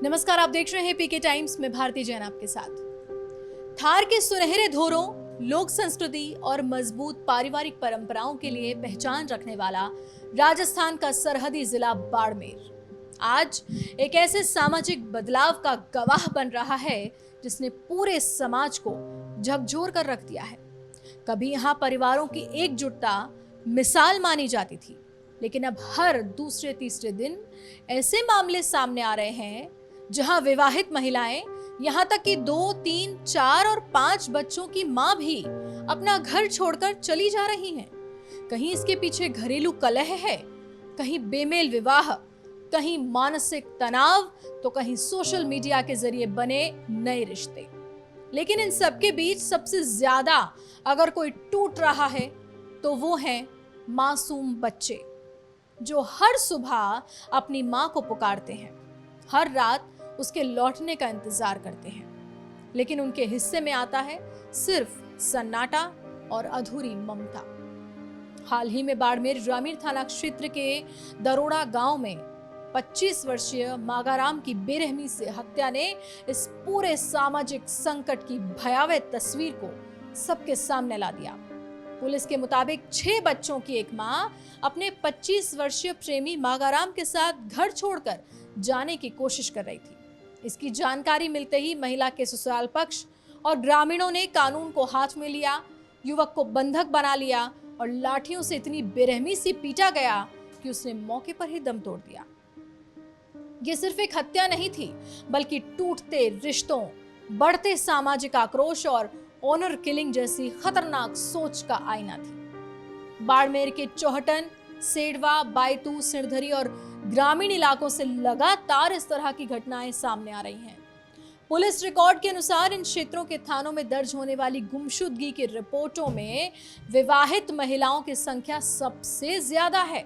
नमस्कार, आप देख रहे हैं पीके टाइम्स में भारती जैन आपके साथ। थार के सुनहरे धोरों, लोक संस्कृति और मजबूत पारिवारिक परंपराओं के लिए पहचान रखने वाला राजस्थान का सरहदी जिला बाड़मेर आज एक ऐसे सामाजिक बदलाव का गवाह बन रहा है जिसने पूरे समाज को झकझोर कर रख दिया है। कभी यहाँ परिवारों की एकजुटता मिसाल मानी जाती थी, लेकिन अब हर दूसरे तीसरे दिन ऐसे मामले सामने आ रहे हैं जहां विवाहित महिलाएं, यहां तक कि 2, 3, 4 और 5 बच्चों की मां भी अपना घर छोड़कर चली जा रही हैं। कहीं इसके पीछे घरेलू कलह है, कहीं बेमेल विवाह, कहीं मानसिक तनाव, तो कहीं सोशल मीडिया के जरिए बने नए रिश्ते। लेकिन इन सबके बीच सबसे ज्यादा अगर कोई टूट रहा है तो वो हैं मासूम बच्चे, जो हर सुबह अपनी मां को पुकारते हैं, हर रात उसके लौटने का इंतजार करते हैं, लेकिन उनके हिस्से में आता है सिर्फ सन्नाटा और अधूरी ममता। हाल ही में बाड़मेर ग्रामीण थाना क्षेत्र के दरोड़ा गांव में 25 वर्षीय मागाराम की बेरहमी से हत्या ने इस पूरे सामाजिक संकट की भयावह तस्वीर को सबके सामने ला दिया। पुलिस के मुताबिक 6 बच्चों की एक मां अपने 25 वर्षीय प्रेमी मागाराम के साथ घर छोड़कर जाने की कोशिश कर रही थी। इसकी जानकारी मिलते ही महिला के ससुराल पक्ष और ग्रामीणों ने कानून को हाथ में लिया, युवक को बंधक बना लिया और लाठियों से इतनी बेरहमी से पीटा गया कि उसने मौके पर ही दम तोड़ दिया। यह सिर्फ एक हत्या नहीं थी, बल्कि टूटते रिश्तों, बढ़ते सामाजिक आक्रोश और ऑनर किलिंग जैसी खतरनाक सोच का आईना थी। बाड़मेर के चौहटन, सेडवा, बायतू, सिरधरी और ग्रामीण इलाकों से लगातार इस तरह की घटनाएं सामने आ रही हैं। पुलिस रिकॉर्ड के अनुसार इन क्षेत्रों के थानों में दर्ज होने वाली गुमशुदगी की रिपोर्टों में विवाहित महिलाओं की संख्या सबसे ज्यादा है।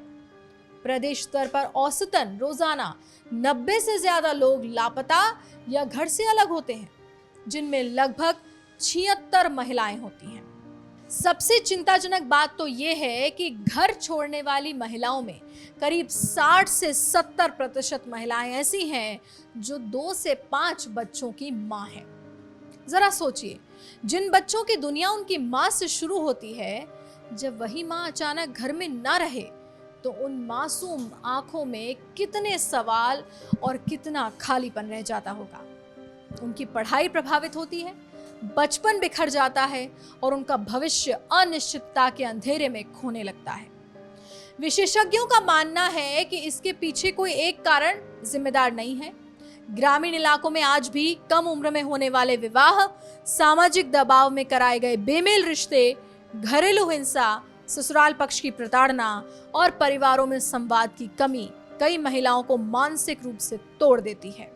प्रदेश स्तर पर औसतन रोजाना 90 से ज्यादा लोग लापता या घर से अलग होते हैं, जिनमें लगभग 76 महिलाएं होती हैं। सबसे चिंताजनक बात तो यह है कि घर छोड़ने वाली महिलाओं में करीब 60 से 70% महिलाएं ऐसी हैं जो 2 से 5 बच्चों की मां हैं। जरा सोचिए, जिन बच्चों की दुनिया उनकी मां से शुरू होती है, जब वही मां अचानक घर में ना रहे तो उन मासूम आंखों में कितने सवाल और कितना खालीपन रह जाता होगा। उनकी पढ़ाई प्रभावित होती है, बचपन बिखर जाता है और उनका भविष्य अनिश्चितता के अंधेरे में खोने लगता है। विशेषज्ञों का मानना है कि इसके पीछे कोई एक कारण जिम्मेदार नहीं है। ग्रामीण इलाकों में आज भी कम उम्र में होने वाले विवाह, सामाजिक दबाव में कराए गए बेमेल रिश्ते, घरेलू हिंसा, ससुराल पक्ष की प्रताड़ना और परिवारों में संवाद की कमी कई महिलाओं को मानसिक रूप से तोड़ देती है।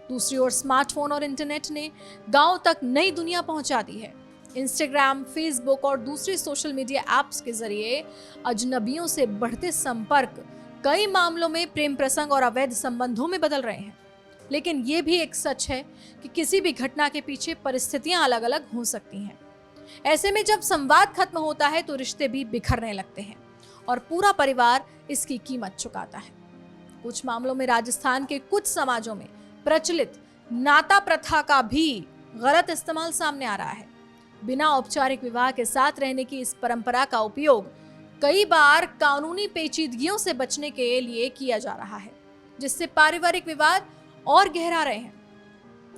दूसरी ओर स्मार्टफोन और इंटरनेट ने गांव तक नई दुनिया पहुंचा दी है। इंस्टाग्राम, फेसबुक और दूसरे सोशल मीडिया ऐप्स के जरिए अजनबियों से बढ़ते संपर्क कई मामलों में प्रेम प्रसंग और अवैध संबंधों में बदल रहे हैं। लेकिन ये भी एक सच है कि किसी भी घटना के पीछे परिस्थितियां अलग अलग हो सकती हैं। ऐसे में जब संवाद खत्म होता है तो रिश्ते भी बिखरने लगते हैं और पूरा परिवार इसकी कीमत चुकाता है। कुछ मामलों में राजस्थान के कुछ समाजों में प्रचलित नाता प्रथा का भी गलत इस्तेमाल सामने आ रहा है। बिना औपचारिक विवाह के साथ रहने की इस परंपरा का उपयोग कई बार कानूनी पेचीदगियों से बचने के लिए किया जा रहा है, जिससे पारिवारिक विवाद और गहरा रहे हैं।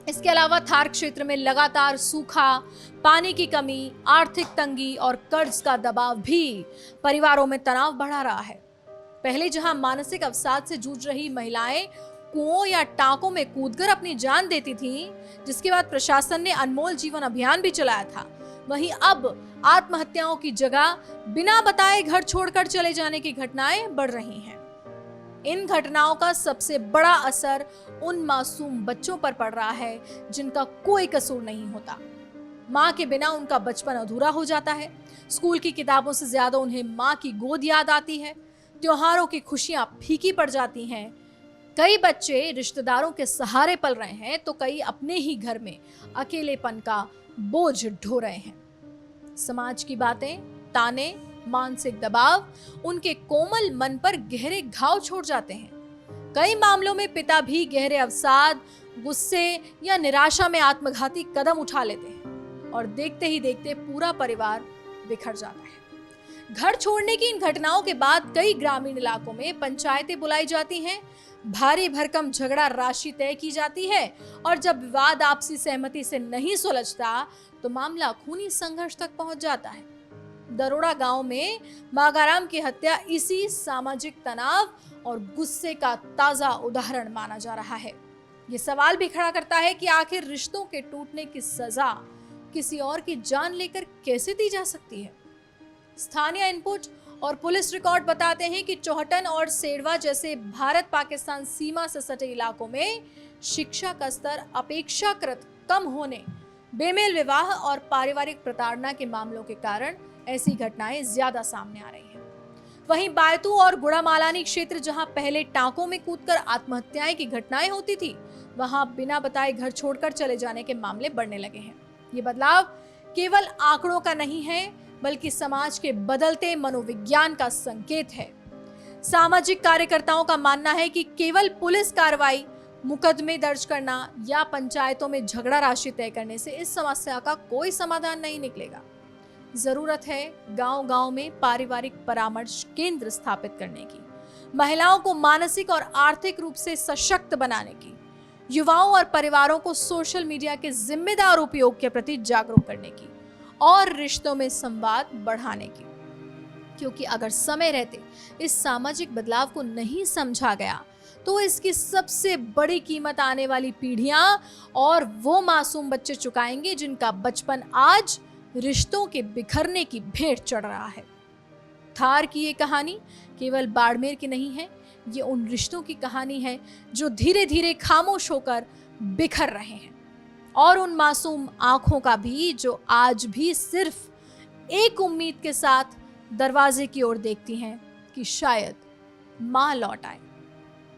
इसके अलावा थार क्षेत्र में लगातार सूखा, पानी की कमी, आर्थिक तंगी और कर्ज का दबाव भी परिवारों में तनाव बढ़ा रहा है। पहले जहां मानसिक अवसाद से जूझ रही महिलाएं कुओं या टांकों में कूदकर अपनी जान देती थीं, जिसके बाद प्रशासन ने अनमोल जीवन अभियान भी चलाया था, वहीं अब आत्महत्याओं की जगह बिना बताए घर छोड़कर चले जाने की घटनाएं बढ़ रही हैं। इन घटनाओं का सबसे बड़ा असर उन मासूम बच्चों पर पड़ रहा है जिनका कोई कसूर नहीं होता। मां के बिना उनका बचपन अधूरा हो जाता है। स्कूल की किताबों से ज्यादा उन्हें मां की गोद याद आती है। त्योहारों की खुशियां फीकी पड़ जाती हैं। कई बच्चे रिश्तेदारों के सहारे पल रहे हैं तो कई अपने ही घर में अकेलेपन का बोझ ढो रहे हैं। समाज की बातें, ताने, मानसिक दबाव उनके कोमल मन पर गहरे घाव छोड़ जाते हैं। कई मामलों में पिता भी गहरे अवसाद, गुस्से या निराशा में आत्मघाती कदम उठा लेते हैं और देखते ही देखते पूरा परिवार बिखर जाता है। घर छोड़ने की इन घटनाओं के बाद कई ग्रामीण इलाकों में पंचायतें बुलाई जाती हैं, भारी भरकम झगड़ा राशि तय की जाती है और जब विवाद आपसी सहमति से नहीं सुलझता तो मामला खूनी संघर्ष तक पहुंच जाता है। दरोड़ा गांव में मागाराम की हत्या इसी सामाजिक तनाव और गुस्से का ताजा उदाहरण माना जा रहा है। ये सवाल भी खड़ा करता है कि आखिर रिश्तों के टूटने की सजा किसी और की जान लेकर कैसे दी जा सकती है। स्थानीय इनपुट और पुलिस रिकॉर्ड बताते हैं कि चौहटन और सेड़वा जैसे भारत पाकिस्तान सीमा से सटे इलाकों में शिक्षा का स्तर अपेक्षाकृत कम होने, बेमेल विवाह और पारिवारिक प्रताड़ना के मामलों के कारण ऐसी घटनाएं ज्यादा सामने आ रही हैं। वहीं बायतू और गुड़ामालानी क्षेत्र, जहां पहले टांकों में कूदकर आत्महत्याएं की घटनाएं होती थी, वहां बिना बताए घर छोड़कर चले जाने के मामले बढ़ने लगे हैं। ये बदलाव केवल आंकड़ों का नहीं है, बल्कि समाज के बदलते मनोविज्ञान का संकेत है। सामाजिक कार्यकर्ताओं का मानना है कि केवल पुलिस कार्रवाई, मुकदमे दर्ज करना या पंचायतों में झगड़ा राशि तय करने से इस समस्या का कोई समाधान नहीं निकलेगा। जरूरत है गांव-गांव में पारिवारिक परामर्श केंद्र स्थापित करने की, महिलाओं को मानसिक और आर्थिक रूप से सशक्त बनाने की, युवाओं और परिवारों को सोशल मीडिया के जिम्मेदार उपयोग के प्रति जागरूक करने की और रिश्तों में संवाद बढ़ाने की। क्योंकि अगर समय रहते इस सामाजिक बदलाव को नहीं समझा गया तो इसकी सबसे बड़ी कीमत आने वाली पीढ़ियां और वो मासूम बच्चे चुकाएंगे जिनका बचपन आज रिश्तों के बिखरने की भेंट चढ़ रहा है। थार की ये कहानी केवल बाड़मेर की नहीं है, ये उन रिश्तों की कहानी है जो धीरे धीरे खामोश होकर बिखर रहे हैं, और उन मासूम आंखों का भी जो आज भी सिर्फ एक उम्मीद के साथ दरवाजे की ओर देखती हैं कि शायद मां लौट आए।